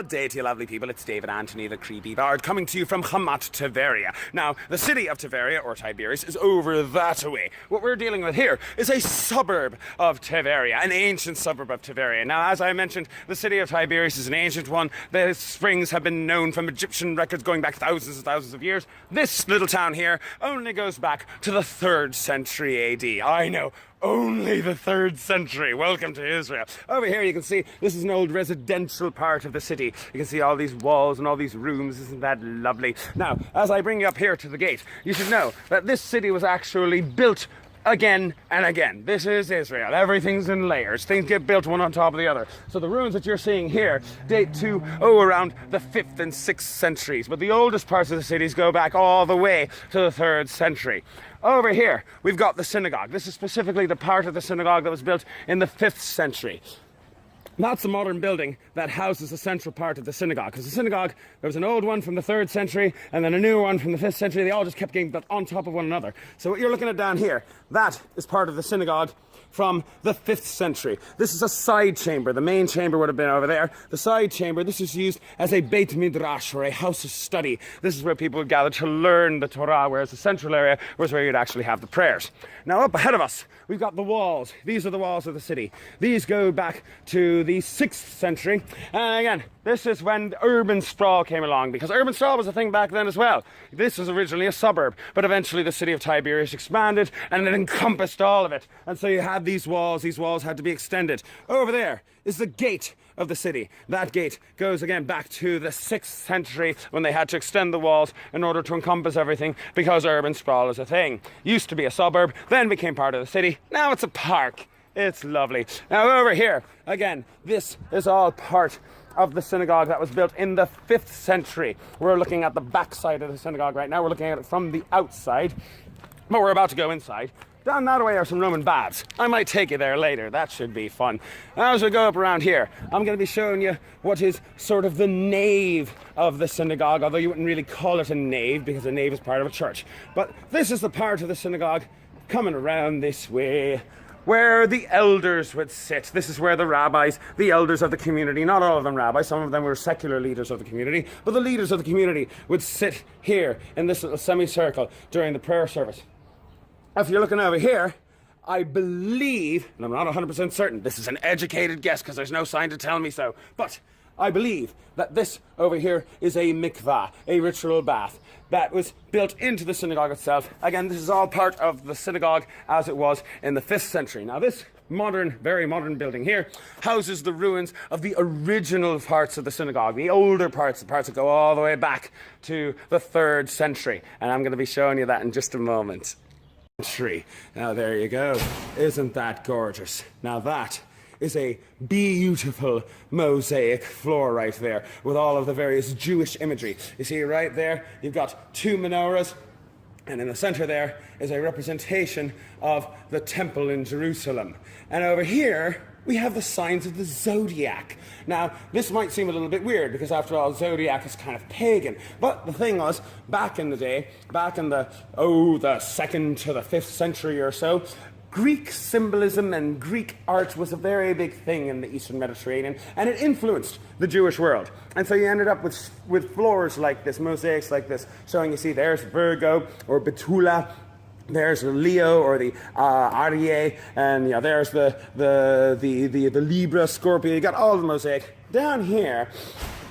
Good day to you lovely people, it's David Anthony, the creepy bard, coming to you from Hamat, Tiberia. Now, the city of Tiberia, or Tiberias, is over that way. What we're dealing with here is a suburb of Tiberia, an ancient suburb of Tiberia. Now, as I mentioned, the city of Tiberias is an ancient one. The springs have been known from Egyptian records going back thousands and thousands of years. This little town here only goes back to the 3rd century AD. I know. Only the 3rd century. Welcome to Israel. Over here you can see this is an old residential part of the city. You can see all these walls and all these rooms. Isn't that lovely? Now, as I bring you up here to the gate, you should know that this city was actually built again and again. This is Israel. Everything's in layers. Things get built one on top of the other. So the ruins that you're seeing here date to, around the 5th and 6th centuries. But the oldest parts of the cities go back all the way to the 3rd century. Over here, we've got the synagogue. This is specifically the part of the synagogue that was built in the 5th century. That's the modern building that houses the central part of the synagogue. Because the synagogue, there was an old one from the 3rd century and then a new one from the 5th century. They all just kept getting built on top of one another. So what you're looking at down here, that is part of the synagogue from the 5th century. This is a side chamber. The main chamber would have been over there. The side chamber, this is used as a Beit Midrash, or a house of study. This is where people would gather to learn the Torah, whereas the central area was where you'd actually have the prayers. Now up ahead of us, we've got the walls. These are the walls of the city. These go back to the 6th century. And again, this is when urban sprawl came along, because urban sprawl was a thing back then as well. This was originally a suburb, but eventually the city of Tiberias expanded and it encompassed all of it. And so you had these walls had to be extended. Over there is the gate of the city. That gate goes again back to the 6th century when they had to extend the walls in order to encompass everything, because urban sprawl is a thing. Used to be a suburb, then became part of the city. Now it's a park. It's lovely. Now over here, again, this is all part of the synagogue that was built in the 5th century. We're looking at the back side of the synagogue right now. We're looking at it from the outside, but we're about to go inside. Down that way are some Roman baths. I might take you there later. That should be fun. As we go up around here, I'm going to be showing you what is sort of the nave of the synagogue, although you wouldn't really call it a nave because a nave is part of a church. But this is the part of the synagogue coming around this way, where the elders would sit. This is where the rabbis, the elders of the community, not all of them rabbis, some of them were secular leaders of the community, but the leaders of the community would sit here in this little semicircle during the prayer service. If you're looking over here, I believe, and I'm not 100% certain, this is an educated guess because there's no sign to tell me so, but I believe that this over here is a mikvah, a ritual bath, that was built into the synagogue itself. Again, this is all part of the synagogue as it was in the 5th century. Now this modern, very modern building here houses the ruins of the original parts of the synagogue, the older parts, the parts that go all the way back to the 3rd century. And I'm going to be showing you that in just a moment. Now there you go. Isn't that gorgeous? Now that is a beautiful mosaic floor right there with all of the various Jewish imagery. You see right there, you've got 2 menorahs, and in the center there is a representation of the temple in Jerusalem. And over here, we have the signs of the zodiac. Now, this might seem a little bit weird because after all, zodiac is kind of pagan. But the thing was, back in the day, back in the 2nd to the 5th century or so, Greek symbolism and Greek art was a very big thing in the Eastern Mediterranean, and it influenced the Jewish world. And so you ended up with floors like this, mosaics like this, showing, you see, there's Virgo or Betula, there's the Leo or the Aries, and there's the Libra, Scorpio. You got all the mosaic. Down here,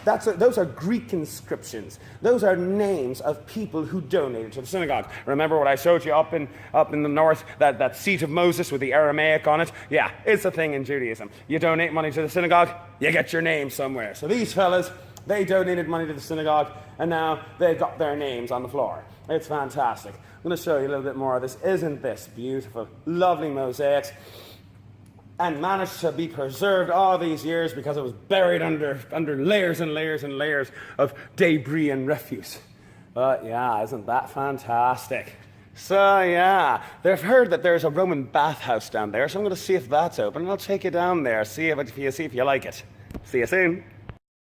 those are Greek inscriptions. Those are names of people who donated to the synagogue. Remember what I showed you up in the north, that seat of Moses with the Aramaic on it? Yeah, it's a thing in Judaism. You donate money to the synagogue, you get your name somewhere. So these fellas, they donated money to the synagogue, and now they've got their names on the floor. It's fantastic. I'm going to show you a little bit more of this. Isn't this beautiful? Lovely mosaics. And managed to be preserved all these years because it was buried under layers and layers and layers of debris and refuse. But yeah, isn't that fantastic? So yeah, they've heard that there's a Roman bathhouse down there, so I'm going to see if that's open, and I'll take you down there, see if you like it. See you soon.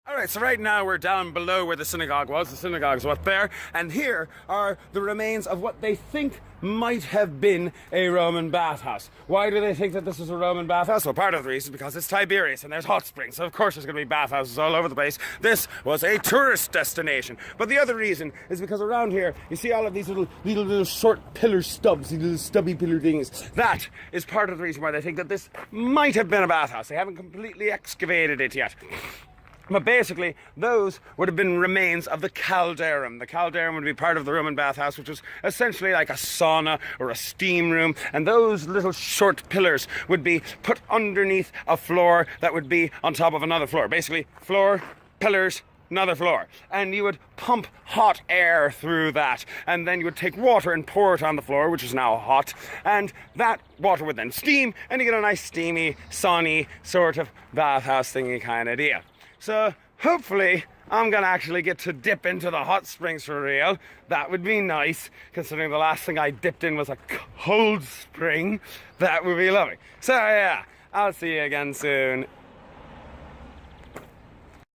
Alright, so right now we're down below where the synagogue was. The synagogue's up there, and here are the remains of what they think might have been a Roman bathhouse. Why do they think that this is a Roman bathhouse? Well, part of the reason is because it's Tiberias and there's hot springs, so of course there's going to be bathhouses all over the place. This was a tourist destination. But the other reason is because around here you see all of these little short pillar stubs, these little stubby pillar things. That is part of the reason why they think that this might have been a bathhouse. They haven't completely excavated it yet. But basically, those would have been remains of the calderum. The calderum would be part of the Roman bathhouse, which was essentially like a sauna or a steam room. And those little short pillars would be put underneath a floor that would be on top of another floor. Basically, floor, pillars, another floor. And you would pump hot air through that. And then you would take water and pour it on the floor, which is now hot. And that water would then steam, and you get a nice steamy, sunny sort of bathhouse thingy kind of deal. So hopefully I'm gonna actually get to dip into the hot springs for real. That would be nice, considering the last thing I dipped in was a cold spring. That would be lovely. So yeah, I'll see you again soon.